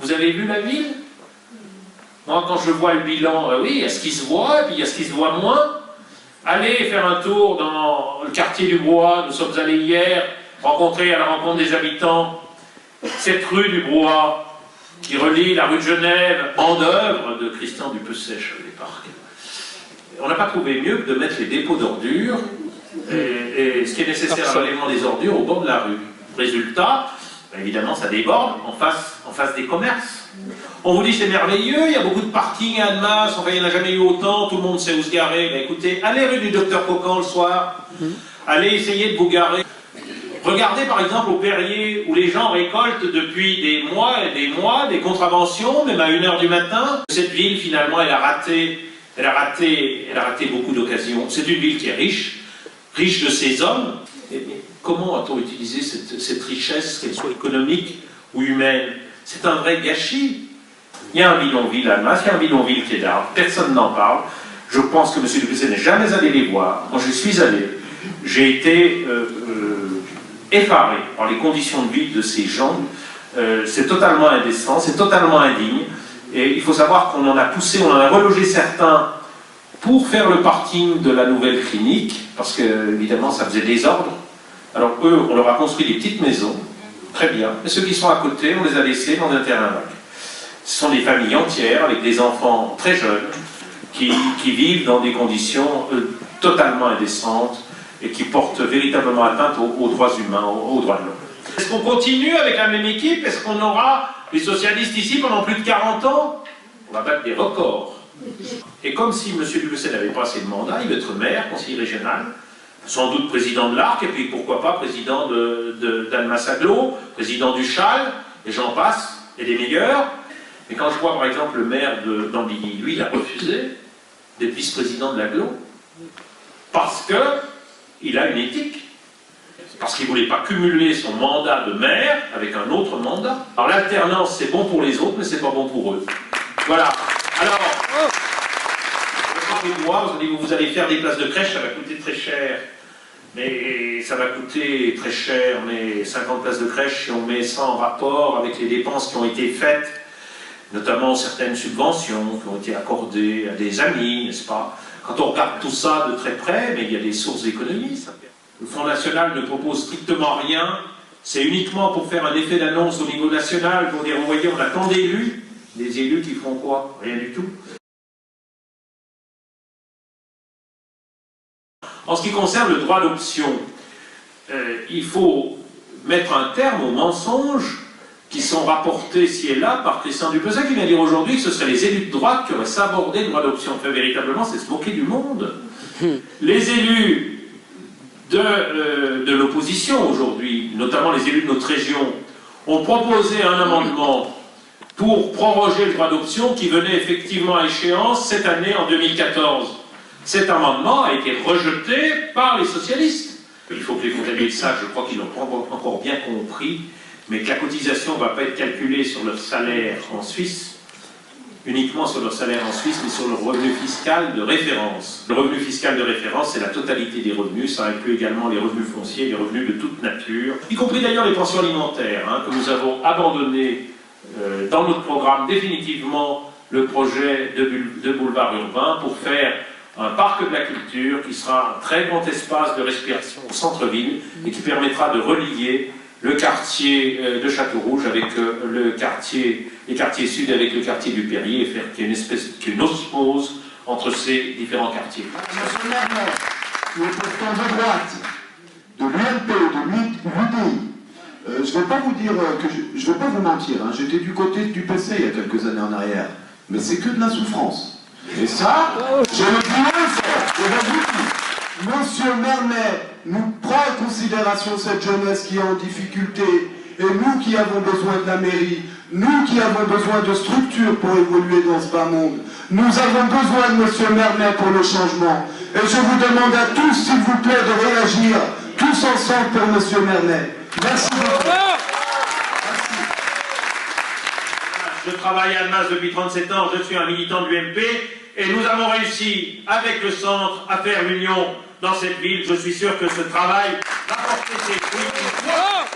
Vous avez vu la ville? Moi, quand je vois le bilan, oui, il y a ce qui se voit, et puis il y a ce qui se voit moins. Allez faire un tour dans le quartier du Bois. Nous sommes allés hier rencontrer à la rencontre des habitants cette rue du Bois qui relie la rue de Genève en œuvre de Christian Dupessèche au départ. On n'a pas trouvé mieux que de mettre les dépôts d'ordures et ce qui est nécessaire à l'enlèvement des ordures au bord de la rue. Résultat, évidemment, ça déborde en face des commerces. On vous dit c'est merveilleux, il y a beaucoup de parking à Annemasse, enfin il n'y en a jamais eu autant, tout le monde sait où se garer. Mais écoutez, allez rue du Docteur Cocan le soir, allez essayer de vous garer. Regardez par exemple au Perrier où les gens récoltent depuis des mois et des mois des contraventions, même à 1h du matin. Cette ville finalement elle a raté beaucoup d'occasions. C'est une ville qui est riche de ses hommes. Et comment a-t-on utilisé cette richesse, qu'elle soit économique ou humaine? C'est un vrai gâchis. Il y a un bidonville à Annemasse, il y a un bidonville qui est d'Arles, personne n'en parle. Je pense que M. Dupessèche n'est jamais allé les voir. Quand je suis allé, j'ai été effaré par les conditions de vie de ces gens. C'est totalement indécent, c'est totalement indigne. Et il faut savoir qu'on en a poussé, on en a relogé certains pour faire le parking de la nouvelle clinique, parce que, évidemment, ça faisait désordre. Alors eux, on leur a construit des petites maisons, très bien, mais ceux qui sont à côté, on les a laissés dans un terrain vague. Ce sont des familles entières, avec des enfants très jeunes, qui vivent dans des conditions totalement indécentes, et qui portent véritablement atteinte aux droits humains, aux droits de l'homme. Est-ce qu'on continue avec la même équipe? Est-ce qu'on aura les socialistes ici pendant plus de 40 ans? On va battre des records. Et comme si M. Dupessèche n'avait pas assez de mandat, il veut être maire, conseiller régional, sans doute président de l'Arc, et puis pourquoi pas président d'Annemasse-Agglo, président du Châle, et j'en passe, et des meilleurs. Mais quand je vois par exemple le maire d'Ambigny, lui il a refusé d'être vice-président de l'Agglo, parce qu'il a une éthique. Parce qu'il ne voulait pas cumuler son mandat de maire avec un autre mandat. Alors l'alternance, c'est bon pour les autres, mais c'est pas bon pour eux. Voilà. Alors, vous allez faire des places de crèche, ça va coûter très cher. Mais ça va coûter très cher, mais 50 places de crèche, si on met ça en rapport avec les dépenses qui ont été faites, notamment certaines subventions qui ont été accordées à des amis, n'est-ce pas? Quand on regarde tout ça de très près, mais il y a des sources d'économie. Le Front National ne propose strictement rien, c'est uniquement pour faire un effet d'annonce au niveau national, pour dire, vous voyez, on a tant d'élus, des élus qui font quoi? Rien du tout. En ce qui concerne le droit d'option, il faut mettre un terme aux mensonges qui sont rapportés ci et là par Christian Dupessèche, qui vient dire aujourd'hui que ce seraient les élus de droite qui auraient sabordé le droit d'option. Enfin, véritablement, c'est se moquer du monde. Les élus de l'opposition aujourd'hui, notamment les élus de notre région, ont proposé un amendement pour proroger le droit d'option qui venait effectivement à échéance cette année en 2014. Cet amendement a été rejeté par les socialistes. Il faut que les frontaliers sachent, je crois qu'ils l'ont encore bien compris, mais que la cotisation ne va pas être calculée sur leur salaire en Suisse, uniquement sur leur salaire en Suisse, mais sur le revenu fiscal de référence. Le revenu fiscal de référence, c'est la totalité des revenus, ça inclut également les revenus fonciers, les revenus de toute nature, y compris d'ailleurs les pensions alimentaires, que nous avons abandonné dans notre programme définitivement le projet de boulevard urbain pour faire un parc de la culture qui sera un très grand espace de respiration au centre-ville et qui permettra de relier le quartier de Château-Rouge avec les quartiers sud avec le quartier du Perrier et faire qu'il y ait une osmose entre ces différents quartiers. Monsieur Mermet, qui est pourtant de droite, de l'UMP, de l'UDI, je ne vais pas vous dire que je ne vais pas vous mentir, j'étais du côté du PC il y a quelques années en arrière, mais c'est que de la souffrance. Et ça, je le dis moins fort, je vous dis, Monsieur Mermet nous prend en considération cette jeunesse qui est en difficulté, et nous qui avons besoin de la mairie, nous qui avons besoin de structures pour évoluer dans ce bas monde, nous avons besoin de Monsieur Mermet pour le changement. Et je vous demande à tous, s'il vous plaît, de réagir, tous ensemble pour Monsieur Mermet. Merci beaucoup. Je travaille à Annemasse depuis 37 ans, je suis un militant de l'UMP et nous avons réussi avec le centre à faire l'union dans cette ville. Je suis sûr que ce travail va porter ses fruits.